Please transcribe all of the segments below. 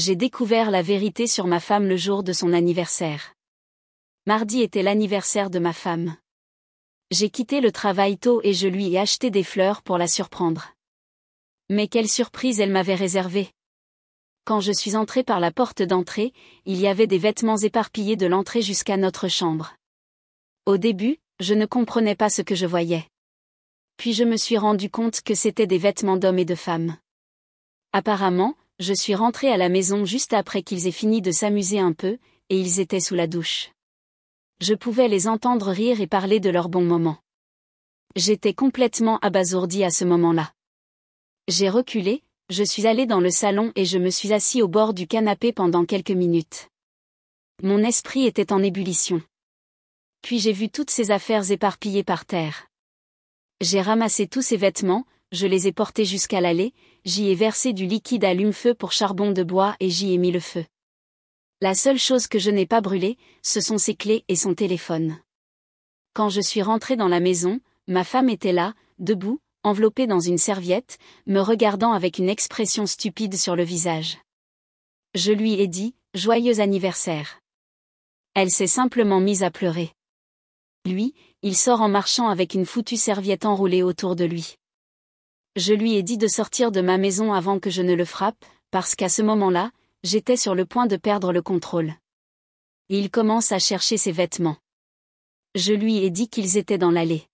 J'ai découvert la vérité sur ma femme le jour de son anniversaire. Mardi était l'anniversaire de ma femme. J'ai quitté le travail tôt et je lui ai acheté des fleurs pour la surprendre. Mais quelle surprise elle m'avait réservée. Quand je suis entrée par la porte d'entrée, il y avait des vêtements éparpillés de l'entrée jusqu'à notre chambre. Au début, je ne comprenais pas ce que je voyais. Puis je me suis rendu compte que c'étaient des vêtements d'hommes et de femmes. Apparemment, je suis rentrée à la maison juste après qu'ils aient fini de s'amuser un peu, et ils étaient sous la douche. Je pouvais les entendre rire et parler de leurs bons moments. J'étais complètement abasourdie à ce moment-là. J'ai reculé, je suis allée dans le salon et je me suis assis au bord du canapé pendant quelques minutes. Mon esprit était en ébullition. Puis j'ai vu toutes ces affaires éparpillées par terre. J'ai ramassé tous ces vêtements, je les ai portés jusqu'à l'allée, j'y ai versé du liquide allume-feu pour charbon de bois et j'y ai mis le feu. La seule chose que je n'ai pas brûlée, ce sont ses clés et son téléphone. Quand je suis rentrée dans la maison, ma femme était là, debout, enveloppée dans une serviette, me regardant avec une expression stupide sur le visage. Je lui ai dit « Joyeux anniversaire ». Elle s'est simplement mise à pleurer. Lui, il sort en marchant avec une foutue serviette enroulée autour de lui. Je lui ai dit de sortir de ma maison avant que je ne le frappe, parce qu'à ce moment-là, j'étais sur le point de perdre le contrôle. Il commence à chercher ses vêtements. Je lui ai dit qu'ils étaient dans l'allée.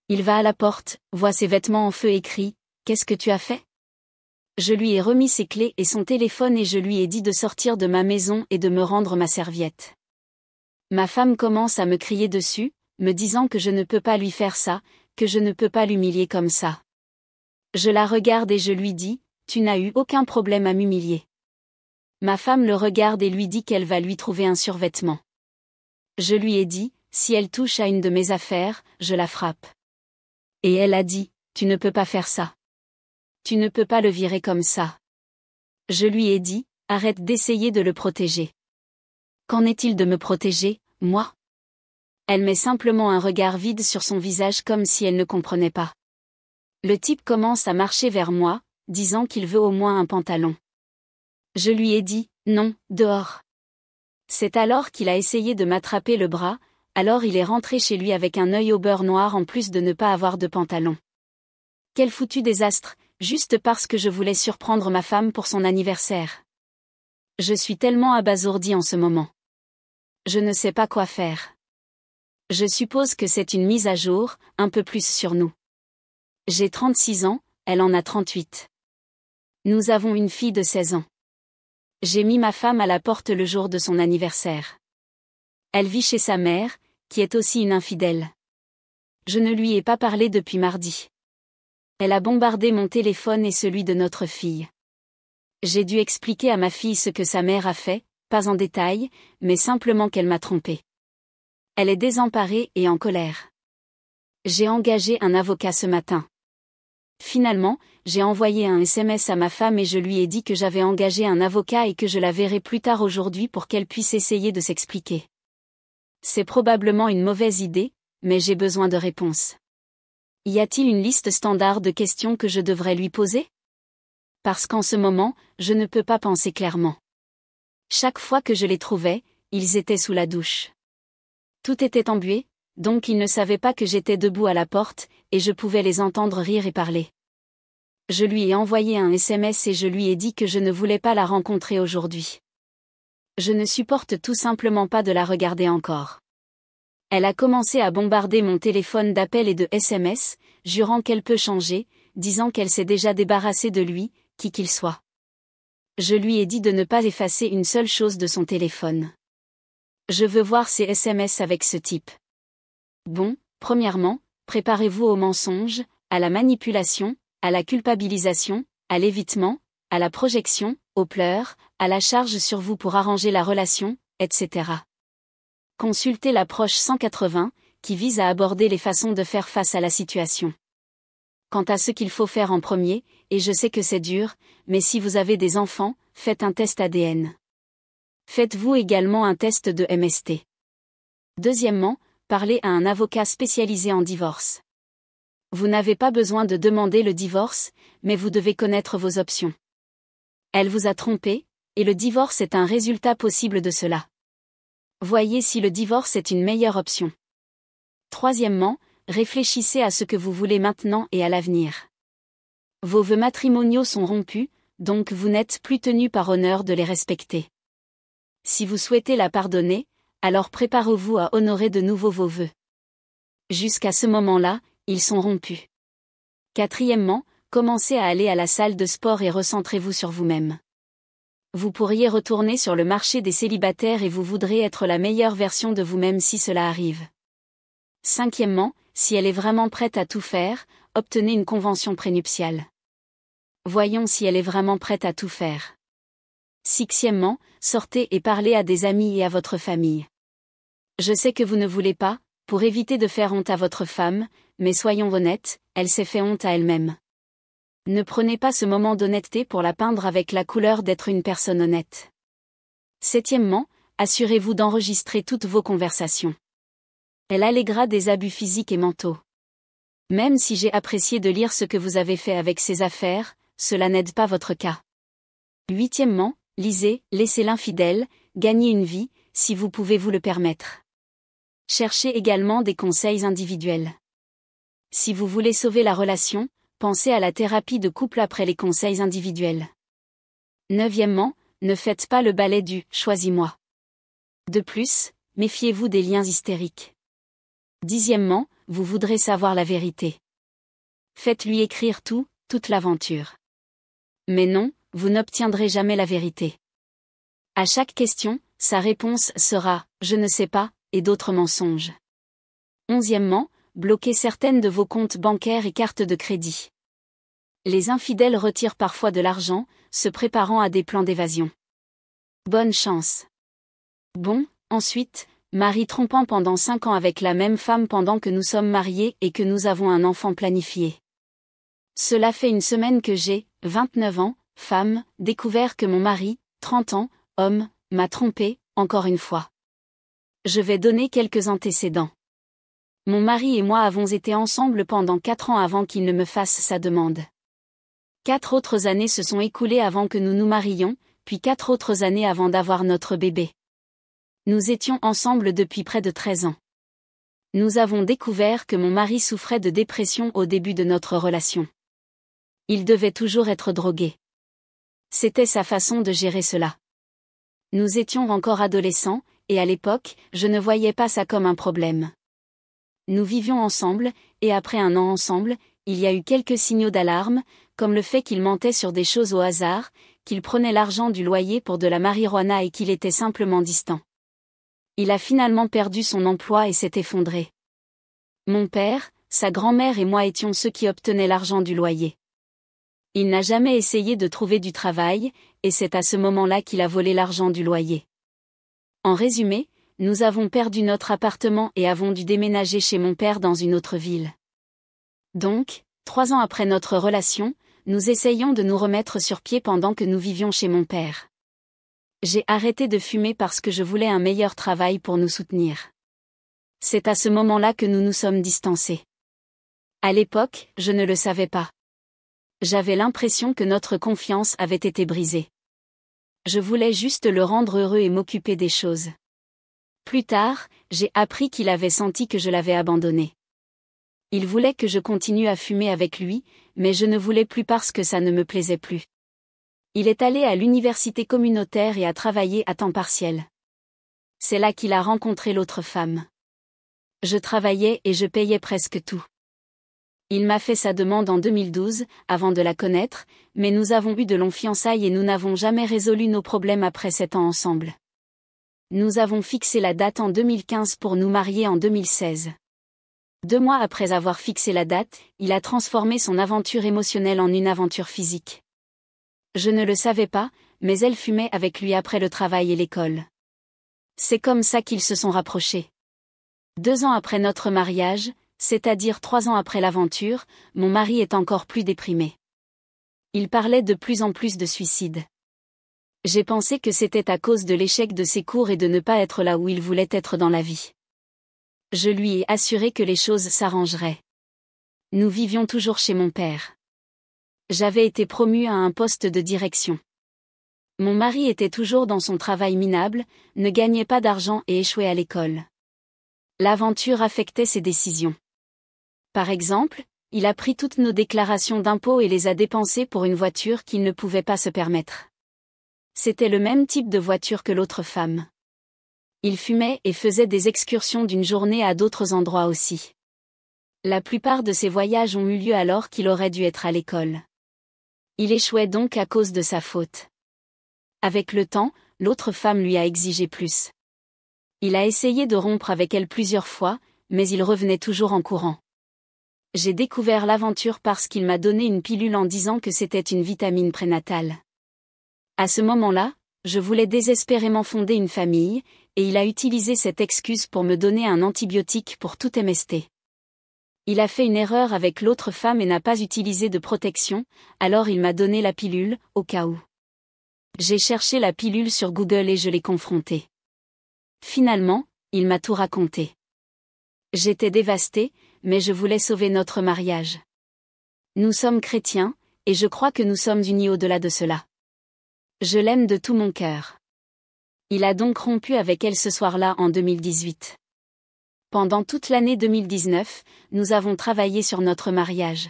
Il va à la porte, voit ses vêtements en feu et crie « Qu'est-ce que tu as fait ?» Je lui ai remis ses clés et son téléphone et je lui ai dit de sortir de ma maison et de me rendre ma serviette. Ma femme commence à me crier dessus, me disant que je ne peux pas lui faire ça, que je ne peux pas l'humilier comme ça. Je la regarde et je lui dis « Tu n'as eu aucun problème à m'humilier. » Ma femme le regarde et lui dit qu'elle va lui trouver un survêtement. Je lui ai dit « Si elle touche à une de mes affaires, je la frappe. » Et elle a dit « Tu ne peux pas faire ça. Tu ne peux pas le virer comme ça. » Je lui ai dit « Arrête d'essayer de le protéger. » Qu'en est-il de me protéger, moi ? Elle met simplement un regard vide sur son visage comme si elle ne comprenait pas. Le type commence à marcher vers moi, disant qu'il veut au moins un pantalon. Je lui ai dit « Non, dehors. » C'est alors qu'il a essayé de m'attraper le bras, alors il est rentré chez lui avec un œil au beurre noir en plus de ne pas avoir de pantalon. Quel foutu désastre, juste parce que je voulais surprendre ma femme pour son anniversaire. Je suis tellement abasourdie en ce moment. Je ne sais pas quoi faire. Je suppose que c'est une mise à jour, un peu plus sur nous. J'ai 36 ans, elle en a 38. Nous avons une fille de 16 ans. J'ai mis ma femme à la porte le jour de son anniversaire. Elle vit chez sa mère, qui est aussi une infidèle. Je ne lui ai pas parlé depuis mardi. Elle a bombardé mon téléphone et celui de notre fille. J'ai dû expliquer à ma fille ce que sa mère a fait, pas en détail, mais simplement qu'elle m'a trompée. Elle est désemparée et en colère. J'ai engagé un avocat ce matin. Finalement, j'ai envoyé un SMS à ma femme et je lui ai dit que j'avais engagé un avocat et que je la verrai plus tard aujourd'hui pour qu'elle puisse essayer de s'expliquer. C'est probablement une mauvaise idée, mais j'ai besoin de réponses. Y a-t-il une liste standard de questions que je devrais lui poser ? Parce qu'en ce moment, je ne peux pas penser clairement. Chaque fois que je les trouvais, ils étaient sous la douche. Tout était embué, donc ils ne savaient pas que j'étais debout à la porte, et je pouvais les entendre rire et parler. Je lui ai envoyé un SMS et je lui ai dit que je ne voulais pas la rencontrer aujourd'hui. Je ne supporte tout simplement pas de la regarder encore. Elle a commencé à bombarder mon téléphone d'appels et de SMS, jurant qu'elle peut changer, disant qu'elle s'est déjà débarrassée de lui, qui qu'il soit. Je lui ai dit de ne pas effacer une seule chose de son téléphone. Je veux voir ses SMS avec ce type. Bon, premièrement, préparez-vous au mensonge, à la manipulation, à la culpabilisation, à l'évitement, à la projection, aux pleurs, à la charge sur vous pour arranger la relation, etc. Consultez l'approche 180, qui vise à aborder les façons de faire face à la situation. Quant à ce qu'il faut faire en premier, et je sais que c'est dur, mais si vous avez des enfants, faites un test ADN. Faites-vous également un test de MST. Deuxièmement, parlez à un avocat spécialisé en divorce. Vous n'avez pas besoin de demander le divorce, mais vous devez connaître vos options. Elle vous a trompé, et le divorce est un résultat possible de cela. Voyez si le divorce est une meilleure option. Troisièmement, réfléchissez à ce que vous voulez maintenant et à l'avenir. Vos vœux matrimoniaux sont rompus, donc vous n'êtes plus tenu par honneur de les respecter. Si vous souhaitez la pardonner, alors préparez-vous à honorer de nouveau vos vœux. Jusqu'à ce moment-là, ils sont rompus. Quatrièmement, commencez à aller à la salle de sport et recentrez-vous sur vous-même. Vous pourriez retourner sur le marché des célibataires et vous voudrez être la meilleure version de vous-même si cela arrive. Cinquièmement, si elle est vraiment prête à tout faire, obtenez une convention prénuptiale. Voyons si elle est vraiment prête à tout faire. Sixièmement, sortez et parlez à des amis et à votre famille. Je sais que vous ne voulez pas, pour éviter de faire honte à votre femme, mais soyons honnêtes, elle s'est fait honte à elle-même. Ne prenez pas ce moment d'honnêteté pour la peindre avec la couleur d'être une personne honnête. Septièmement, assurez-vous d'enregistrer toutes vos conversations. Elle alléguera des abus physiques et mentaux. Même si j'ai apprécié de lire ce que vous avez fait avec ces affaires, cela n'aide pas votre cas. Huitièmement, lisez, laissez l'infidèle, gagnez une vie, si vous pouvez vous le permettre. Cherchez également des conseils individuels. Si vous voulez sauver la relation, pensez à la thérapie de couple après les conseils individuels. Neuvièmement, ne faites pas le ballet du « choisis-moi ». De plus, méfiez-vous des liens hystériques. Dixièmement, vous voudrez savoir la vérité. Faites-lui écrire tout, toute l'aventure. Mais non, vous n'obtiendrez jamais la vérité. À chaque question, sa réponse sera « je ne sais pas » et d'autres mensonges. Onzièmement, bloquez certaines de vos comptes bancaires et cartes de crédit. Les infidèles retirent parfois de l'argent, se préparant à des plans d'évasion. Bonne chance. Bon, ensuite, mari trompant pendant 5 ans avec la même femme pendant que nous sommes mariés et que nous avons un enfant planifié. Cela fait une semaine que j'ai, 29 ans, femme, découvert que mon mari, 30 ans, homme, m'a trompé, encore une fois. Je vais donner quelques antécédents. Mon mari et moi avons été ensemble pendant 4 ans avant qu'il ne me fasse sa demande. 4 autres années se sont écoulées avant que nous nous marions, puis 4 autres années avant d'avoir notre bébé. Nous étions ensemble depuis près de 13 ans. Nous avons découvert que mon mari souffrait de dépression au début de notre relation. Il devait toujours être drogué. C'était sa façon de gérer cela. Nous étions encore adolescents, et à l'époque, je ne voyais pas ça comme un problème. Nous vivions ensemble, et après 1 an ensemble, il y a eu quelques signaux d'alarme, comme le fait qu'il mentait sur des choses au hasard, qu'il prenait l'argent du loyer pour de la marijuana et qu'il était simplement distant. Il a finalement perdu son emploi et s'est effondré. Mon père, sa grand-mère et moi étions ceux qui obtenaient l'argent du loyer. Il n'a jamais essayé de trouver du travail, et c'est à ce moment-là qu'il a volé l'argent du loyer. En résumé, nous avons perdu notre appartement et avons dû déménager chez mon père dans une autre ville. Donc, 3 ans après notre relation, nous essayons de nous remettre sur pied pendant que nous vivions chez mon père. J'ai arrêté de fumer parce que je voulais un meilleur travail pour nous soutenir. C'est à ce moment-là que nous nous sommes distancés. À l'époque, je ne le savais pas. J'avais l'impression que notre confiance avait été brisée. Je voulais juste le rendre heureux et m'occuper des choses. Plus tard, j'ai appris qu'il avait senti que je l'avais abandonné. Il voulait que je continue à fumer avec lui, mais je ne voulais plus parce que ça ne me plaisait plus. Il est allé à l'université communautaire et a travaillé à temps partiel. C'est là qu'il a rencontré l'autre femme. Je travaillais et je payais presque tout. Il m'a fait sa demande en 2012, avant de la connaître, mais nous avons eu de longues fiançailles et nous n'avons jamais résolu nos problèmes après 7 ans ensemble. Nous avons fixé la date en 2015 pour nous marier en 2016. 2 mois après avoir fixé la date, il a transformé son aventure émotionnelle en une aventure physique. Je ne le savais pas, mais elle fumait avec lui après le travail et l'école. C'est comme ça qu'ils se sont rapprochés. 2 ans après notre mariage, c'est-à-dire 3 ans après l'aventure, mon mari est encore plus déprimé. Il parlait de plus en plus de suicide. J'ai pensé que c'était à cause de l'échec de ses cours et de ne pas être là où il voulait être dans la vie. Je lui ai assuré que les choses s'arrangeraient. Nous vivions toujours chez mon père. J'avais été promue à un poste de direction. Mon mari était toujours dans son travail minable, ne gagnait pas d'argent et échouait à l'école. L'aventure affectait ses décisions. Par exemple, il a pris toutes nos déclarations d'impôts et les a dépensées pour une voiture qu'il ne pouvait pas se permettre. C'était le même type de voiture que l'autre femme. Il fumait et faisait des excursions d'une journée à d'autres endroits aussi. La plupart de ses voyages ont eu lieu alors qu'il aurait dû être à l'école. Il échouait donc à cause de sa faute. Avec le temps, l'autre femme lui a exigé plus. Il a essayé de rompre avec elle plusieurs fois, mais il revenait toujours en courant. J'ai découvert l'aventure parce qu'il m'a donné une pilule en disant que c'était une vitamine prénatale. À ce moment-là, je voulais désespérément fonder une famille, et il a utilisé cette excuse pour me donner un antibiotique pour tout MST. Il a fait une erreur avec l'autre femme et n'a pas utilisé de protection, alors il m'a donné la pilule, au cas où. J'ai cherché la pilule sur Google et je l'ai confrontée. Finalement, il m'a tout raconté. J'étais dévastée, mais je voulais sauver notre mariage. Nous sommes chrétiens, et je crois que nous sommes unis au-delà de cela. Je l'aime de tout mon cœur. Il a donc rompu avec elle ce soir-là en 2018. Pendant toute l'année 2019, nous avons travaillé sur notre mariage.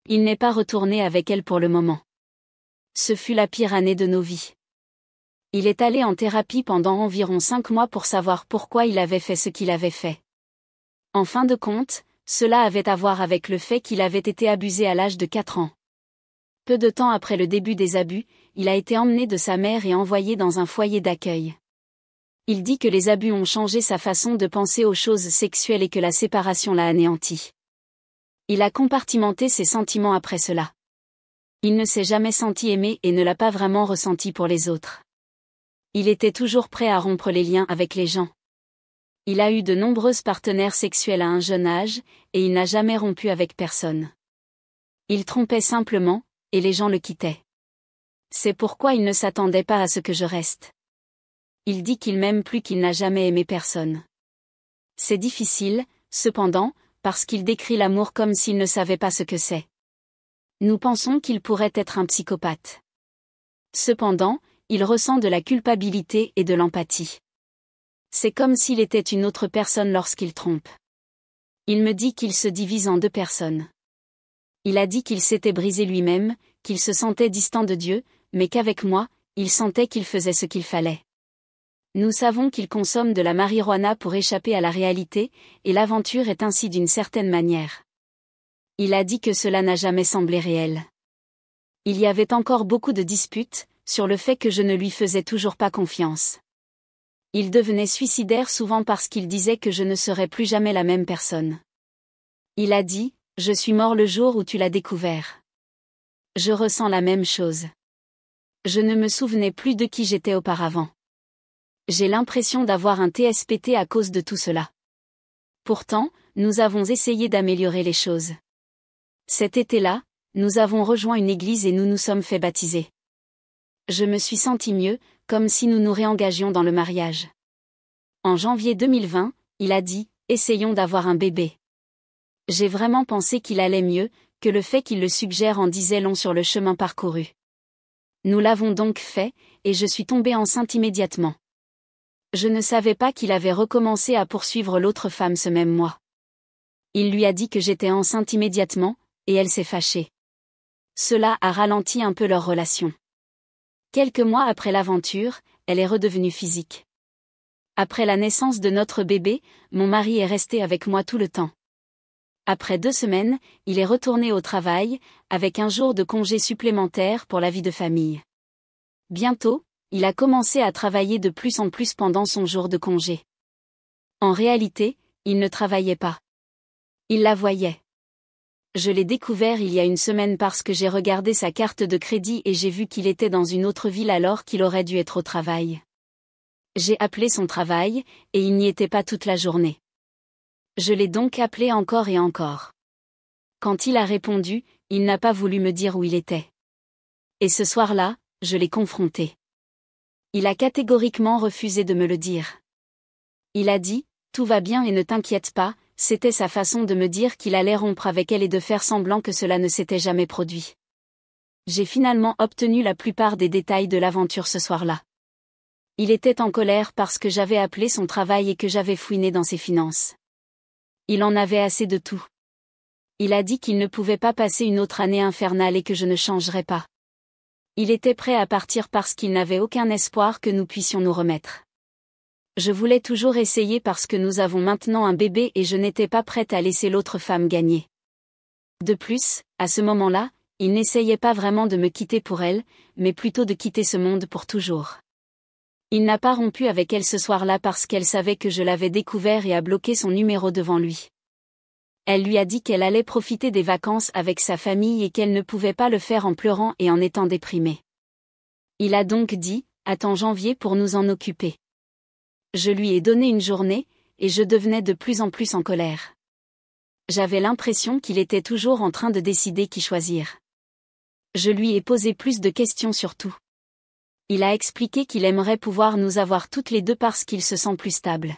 Il n'est pas retourné avec elle pour le moment. Ce fut la pire année de nos vies. Il est allé en thérapie pendant environ 5 mois pour savoir pourquoi il avait fait ce qu'il avait fait. En fin de compte, cela avait à voir avec le fait qu'il avait été abusé à l'âge de 4 ans. Peu de temps après le début des abus, il a été emmené de sa mère et envoyé dans un foyer d'accueil. Il dit que les abus ont changé sa façon de penser aux choses sexuelles et que la séparation l'a anéanti. Il a compartimenté ses sentiments après cela. Il ne s'est jamais senti aimé et ne l'a pas vraiment ressenti pour les autres. Il était toujours prêt à rompre les liens avec les gens. Il a eu de nombreuses partenaires sexuels à un jeune âge, et il n'a jamais rompu avec personne. Il trompait simplement, et les gens le quittaient. C'est pourquoi il ne s'attendait pas à ce que je reste. Il dit qu'il m'aime plus qu'il n'a jamais aimé personne. C'est difficile, cependant, parce qu'il décrit l'amour comme s'il ne savait pas ce que c'est. Nous pensons qu'il pourrait être un psychopathe. Cependant, il ressent de la culpabilité et de l'empathie. C'est comme s'il était une autre personne lorsqu'il trompe. Il me dit qu'il se divise en 2 personnes. Il a dit qu'il s'était brisé lui-même, qu'il se sentait distant de Dieu, mais qu'avec moi, il sentait qu'il faisait ce qu'il fallait. Nous savons qu'il consomme de la marijuana pour échapper à la réalité, et l'aventure est ainsi d'une certaine manière. Il a dit que cela n'a jamais semblé réel. Il y avait encore beaucoup de disputes, sur le fait que je ne lui faisais toujours pas confiance. Il devenait suicidaire souvent parce qu'il disait que je ne serais plus jamais la même personne. Il a dit, « Je suis mort le jour où tu l'as découvert. » Je ressens la même chose. Je ne me souvenais plus de qui j'étais auparavant. J'ai l'impression d'avoir un TSPT à cause de tout cela. Pourtant, nous avons essayé d'améliorer les choses. Cet été-là, nous avons rejoint une église et nous nous sommes fait baptiser. Je me suis senti mieux, comme si nous nous réengagions dans le mariage. En janvier 2020, il a dit, « Essayons d'avoir un bébé. » J'ai vraiment pensé qu'il allait mieux, que le fait qu'il le suggère en disait long sur le chemin parcouru. Nous l'avons donc fait, et je suis tombée enceinte immédiatement. Je ne savais pas qu'il avait recommencé à poursuivre l'autre femme ce même mois. Il lui a dit que j'étais enceinte immédiatement, et elle s'est fâchée. Cela a ralenti un peu leur relation. Quelques mois après l'aventure, elle est redevenue physique. Après la naissance de notre bébé, mon mari est resté avec moi tout le temps. Après 2 semaines, il est retourné au travail, avec un jour de congé supplémentaire pour la vie de famille. Bientôt, il a commencé à travailler de plus en plus pendant son jour de congé. En réalité, il ne travaillait pas. Il la voyait. Je l'ai découvert il y a une semaine parce que j'ai regardé sa carte de crédit et j'ai vu qu'il était dans une autre ville alors qu'il aurait dû être au travail. J'ai appelé son travail, et il n'y était pas toute la journée. Je l'ai donc appelé encore et encore. Quand il a répondu, il n'a pas voulu me dire où il était. Et ce soir-là, je l'ai confronté. Il a catégoriquement refusé de me le dire. Il a dit, « Tout va bien et ne t'inquiète pas », c'était sa façon de me dire qu'il allait rompre avec elle et de faire semblant que cela ne s'était jamais produit. J'ai finalement obtenu la plupart des détails de l'aventure ce soir-là. Il était en colère parce que j'avais appelé son travail et que j'avais fouiné dans ses finances. Il en avait assez de tout. Il a dit qu'il ne pouvait pas passer une autre année infernale et que je ne changerais pas. Il était prêt à partir parce qu'il n'avait aucun espoir que nous puissions nous remettre. Je voulais toujours essayer parce que nous avons maintenant un bébé et je n'étais pas prête à laisser l'autre femme gagner. De plus, à ce moment-là, il n'essayait pas vraiment de me quitter pour elle, mais plutôt de quitter ce monde pour toujours. Il n'a pas rompu avec elle ce soir-là parce qu'elle savait que je l'avais découvert et a bloqué son numéro devant lui. Elle lui a dit qu'elle allait profiter des vacances avec sa famille et qu'elle ne pouvait pas le faire en pleurant et en étant déprimée. Il a donc dit, attends janvier pour nous en occuper. Je lui ai donné une journée, et je devenais de plus en plus en colère. J'avais l'impression qu'il était toujours en train de décider qui choisir. Je lui ai posé plus de questions sur tout. Il a expliqué qu'il aimerait pouvoir nous avoir toutes les deux parce qu'il se sent plus stable.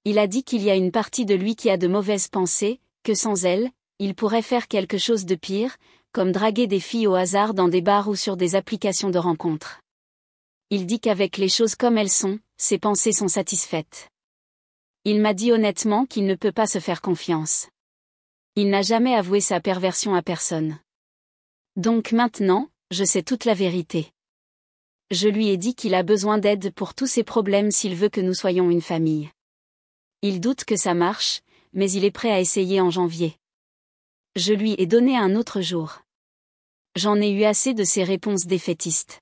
Il a dit qu'il y a une partie de lui qui a de mauvaises pensées, que sans elle, il pourrait faire quelque chose de pire, comme draguer des filles au hasard dans des bars ou sur des applications de rencontres. Il dit qu'avec les choses comme elles sont, ses pensées sont satisfaites. Il m'a dit honnêtement qu'il ne peut pas se faire confiance. Il n'a jamais avoué sa perversion à personne. Donc maintenant, je sais toute la vérité. Je lui ai dit qu'il a besoin d'aide pour tous ses problèmes s'il veut que nous soyons une famille. Il doute que ça marche, mais il est prêt à essayer en janvier. Je lui ai donné un autre jour. J'en ai eu assez de ses réponses défaitistes.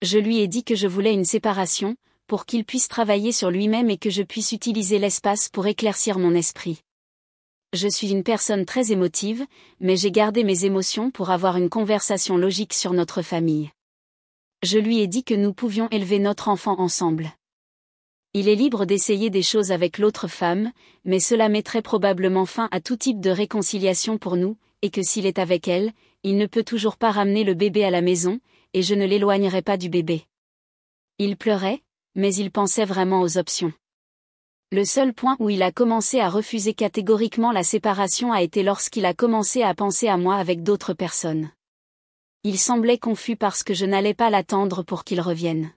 Je lui ai dit que je voulais une séparation, pour qu'il puisse travailler sur lui-même et que je puisse utiliser l'espace pour éclaircir mon esprit. Je suis une personne très émotive, mais j'ai gardé mes émotions pour avoir une conversation logique sur notre famille. Je lui ai dit que nous pouvions élever notre enfant ensemble. Il est libre d'essayer des choses avec l'autre femme, mais cela mettrait probablement fin à tout type de réconciliation pour nous, et que s'il est avec elle, il ne peut toujours pas ramener le bébé à la maison, et je ne l'éloignerai pas du bébé. Il pleurait, mais il pensait vraiment aux options. Le seul point où il a commencé à refuser catégoriquement la séparation a été lorsqu'il a commencé à penser à moi avec d'autres personnes. Il semblait confus parce que je n'allais pas l'attendre pour qu'il revienne.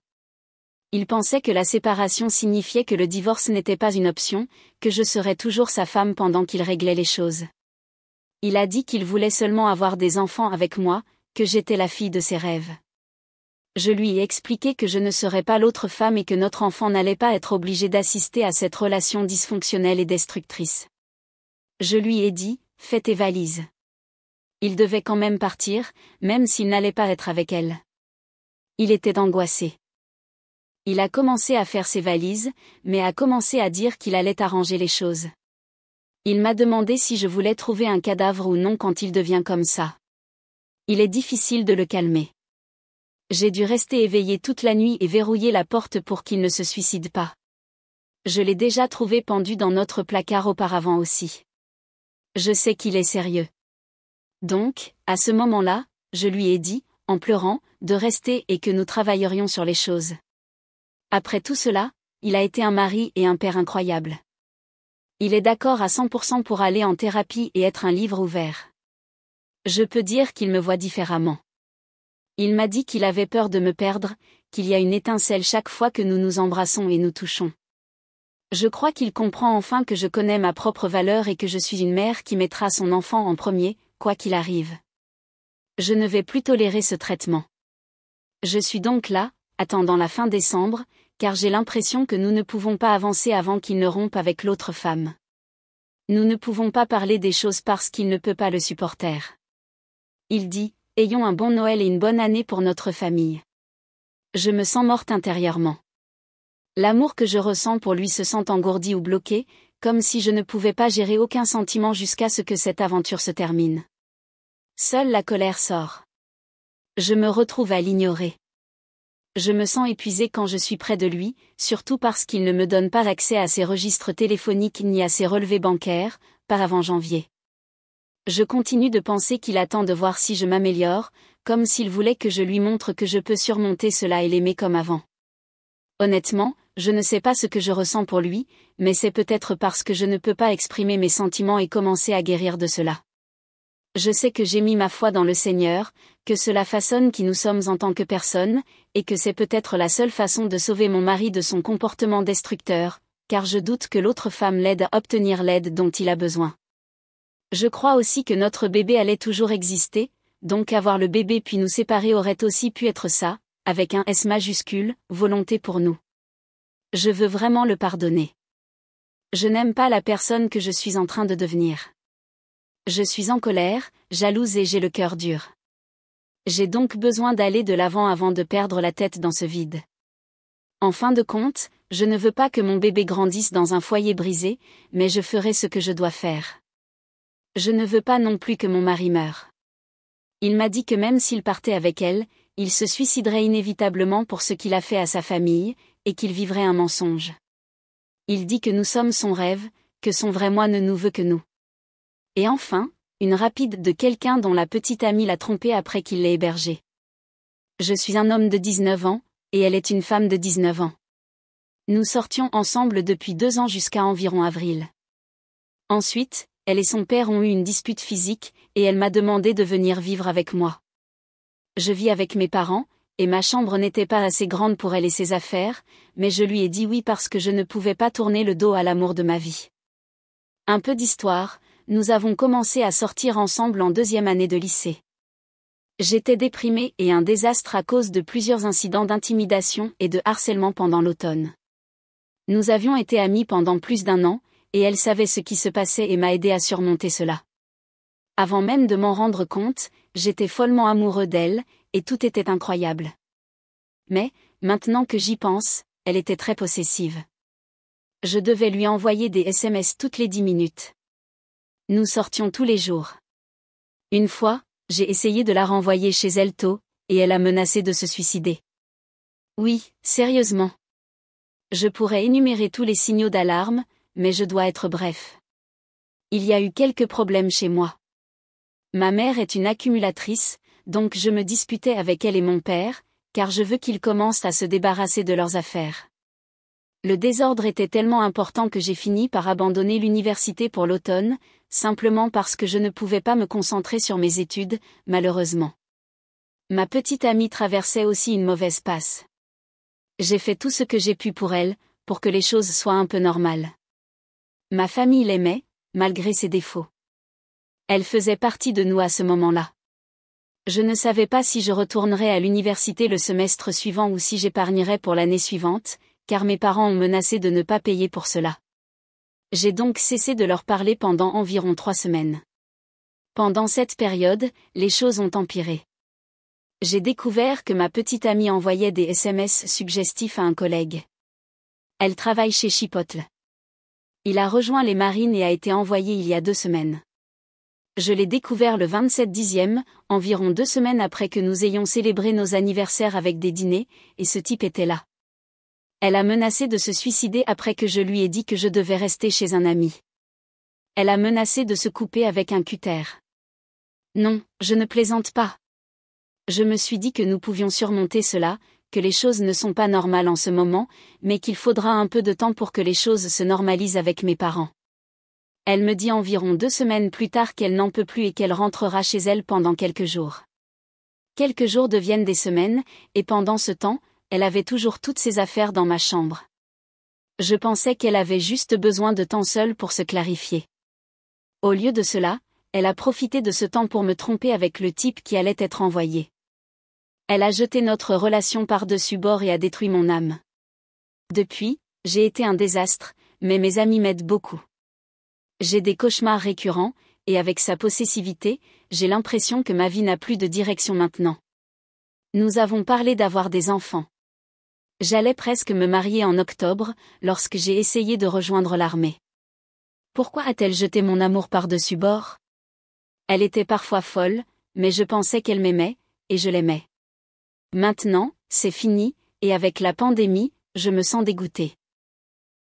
Il pensait que la séparation signifiait que le divorce n'était pas une option, que je serais toujours sa femme pendant qu'il réglait les choses. Il a dit qu'il voulait seulement avoir des enfants avec moi, que j'étais la fille de ses rêves. Je lui ai expliqué que je ne serais pas l'autre femme et que notre enfant n'allait pas être obligé d'assister à cette relation dysfonctionnelle et destructrice. Je lui ai dit, fais tes valises. Il devait quand même partir, même s'il n'allait pas être avec elle. Il était angoissé. Il a commencé à faire ses valises, mais a commencé à dire qu'il allait arranger les choses. Il m'a demandé si je voulais trouver un cadavre ou non quand il devient comme ça. Il est difficile de le calmer. J'ai dû rester éveillée toute la nuit et verrouiller la porte pour qu'il ne se suicide pas. Je l'ai déjà trouvé pendu dans notre placard auparavant aussi. Je sais qu'il est sérieux. Donc, à ce moment-là, je lui ai dit, en pleurant, de rester et que nous travaillerions sur les choses. Après tout cela, il a été un mari et un père incroyable. Il est d'accord à 100% pour aller en thérapie et être un livre ouvert. Je peux dire qu'il me voit différemment. Il m'a dit qu'il avait peur de me perdre, qu'il y a une étincelle chaque fois que nous nous embrassons et nous touchons. Je crois qu'il comprend enfin que je connais ma propre valeur et que je suis une mère qui mettra son enfant en premier, quoi qu'il arrive. Je ne vais plus tolérer ce traitement. Je suis donc là, attendant la fin décembre, car j'ai l'impression que nous ne pouvons pas avancer avant qu'il ne rompe avec l'autre femme. Nous ne pouvons pas parler des choses parce qu'il ne peut pas le supporter. Il dit, ayons un bon Noël et une bonne année pour notre famille. Je me sens morte intérieurement. L'amour que je ressens pour lui se sent engourdi ou bloqué, comme si je ne pouvais pas gérer aucun sentiment jusqu'à ce que cette aventure se termine. Seule la colère sort. Je me retrouve à l'ignorer. Je me sens épuisée quand je suis près de lui, surtout parce qu'il ne me donne pas accès à ses registres téléphoniques ni à ses relevés bancaires, par avant janvier. Je continue de penser qu'il attend de voir si je m'améliore, comme s'il voulait que je lui montre que je peux surmonter cela et l'aimer comme avant. Honnêtement, je ne sais pas ce que je ressens pour lui, mais c'est peut-être parce que je ne peux pas exprimer mes sentiments et commencer à guérir de cela. Je sais que j'ai mis ma foi dans le Seigneur, que cela façonne qui nous sommes en tant que personne, et que c'est peut-être la seule façon de sauver mon mari de son comportement destructeur, car je doute que l'autre femme l'aide à obtenir l'aide dont il a besoin. Je crois aussi que notre bébé allait toujours exister, donc avoir le bébé puis nous séparer aurait aussi pu être ça, avec un S majuscule, volonté pour nous. Je veux vraiment le pardonner. Je n'aime pas la personne que je suis en train de devenir. Je suis en colère, jalouse et j'ai le cœur dur. J'ai donc besoin d'aller de l'avant avant de perdre la tête dans ce vide. En fin de compte, je ne veux pas que mon bébé grandisse dans un foyer brisé, mais je ferai ce que je dois faire. Je ne veux pas non plus que mon mari meure. Il m'a dit que même s'il partait avec elle, il se suiciderait inévitablement pour ce qu'il a fait à sa famille, et qu'il vivrait un mensonge. Il dit que nous sommes son rêve, que son vrai moi ne nous veut que nous. Et enfin, une rapide de quelqu'un dont la petite amie l'a trompé après qu'il l'ait hébergée. Je suis un homme de 19 ans, et elle est une femme de 19 ans. Nous sortions ensemble depuis 2 ans jusqu'à environ avril. Ensuite, elle et son père ont eu une dispute physique, et elle m'a demandé de venir vivre avec moi. Je vis avec mes parents, et ma chambre n'était pas assez grande pour elle et ses affaires, mais je lui ai dit oui parce que je ne pouvais pas tourner le dos à l'amour de ma vie. Un peu d'histoire, nous avons commencé à sortir ensemble en 2e année de lycée. J'étais déprimée et un désastre à cause de plusieurs incidents d'intimidation et de harcèlement pendant l'automne. Nous avions été amis pendant plus d'1 an, et elle savait ce qui se passait et m'a aidé à surmonter cela. Avant même de m'en rendre compte, j'étais follement amoureux d'elle, et tout était incroyable. Mais, maintenant que j'y pense, elle était très possessive. Je devais lui envoyer des SMS toutes les 10 minutes. Nous sortions tous les jours. Une fois, j'ai essayé de la renvoyer chez elle tôt, et elle a menacé de se suicider. Oui, sérieusement. Je pourrais énumérer tous les signaux d'alarme, mais je dois être bref. Il y a eu quelques problèmes chez moi. Ma mère est une accumulatrice, donc je me disputais avec elle et mon père, car je veux qu'ils commencent à se débarrasser de leurs affaires. Le désordre était tellement important que j'ai fini par abandonner l'université pour l'automne, simplement parce que je ne pouvais pas me concentrer sur mes études, malheureusement. Ma petite amie traversait aussi une mauvaise passe. J'ai fait tout ce que j'ai pu pour elle, pour que les choses soient un peu normales. Ma famille l'aimait, malgré ses défauts. Elle faisait partie de nous à ce moment-là. Je ne savais pas si je retournerais à l'université le semestre suivant ou si j'épargnerais pour l'année suivante, car mes parents ont menacé de ne pas payer pour cela. J'ai donc cessé de leur parler pendant environ 3 semaines. Pendant cette période, les choses ont empiré. J'ai découvert que ma petite amie envoyait des SMS suggestifs à un collègue. Elle travaille chez Chipotle. Il a rejoint les marines et a été envoyé il y a 2 semaines. Je l'ai découvert le 27/10, environ 2 semaines après que nous ayons célébré nos anniversaires avec des dîners, et ce type était là. Elle a menacé de se suicider après que je lui ai dit que je devais rester chez un ami. Elle a menacé de se couper avec un cutter. Non, je ne plaisante pas. Je me suis dit que nous pouvions surmonter cela, que les choses ne sont pas normales en ce moment, mais qu'il faudra un peu de temps pour que les choses se normalisent avec mes parents. Elle me dit environ 2 semaines plus tard qu'elle n'en peut plus et qu'elle rentrera chez elle pendant quelques jours. Quelques jours deviennent des semaines, et pendant ce temps, elle avait toujours toutes ses affaires dans ma chambre. Je pensais qu'elle avait juste besoin de temps seul pour se clarifier. Au lieu de cela, elle a profité de ce temps pour me tromper avec le type qui allait être envoyé. Elle a jeté notre relation par-dessus bord et a détruit mon âme. Depuis, j'ai été un désastre, mais mes amis m'aident beaucoup. J'ai des cauchemars récurrents, et avec sa possessivité, j'ai l'impression que ma vie n'a plus de direction maintenant. Nous avons parlé d'avoir des enfants. J'allais presque me marier en octobre, lorsque j'ai essayé de rejoindre l'armée. Pourquoi a-t-elle jeté mon amour par-dessus bord? Elle était parfois folle, mais je pensais qu'elle m'aimait, et je l'aimais. Maintenant, c'est fini, et avec la pandémie, je me sens dégoûtée.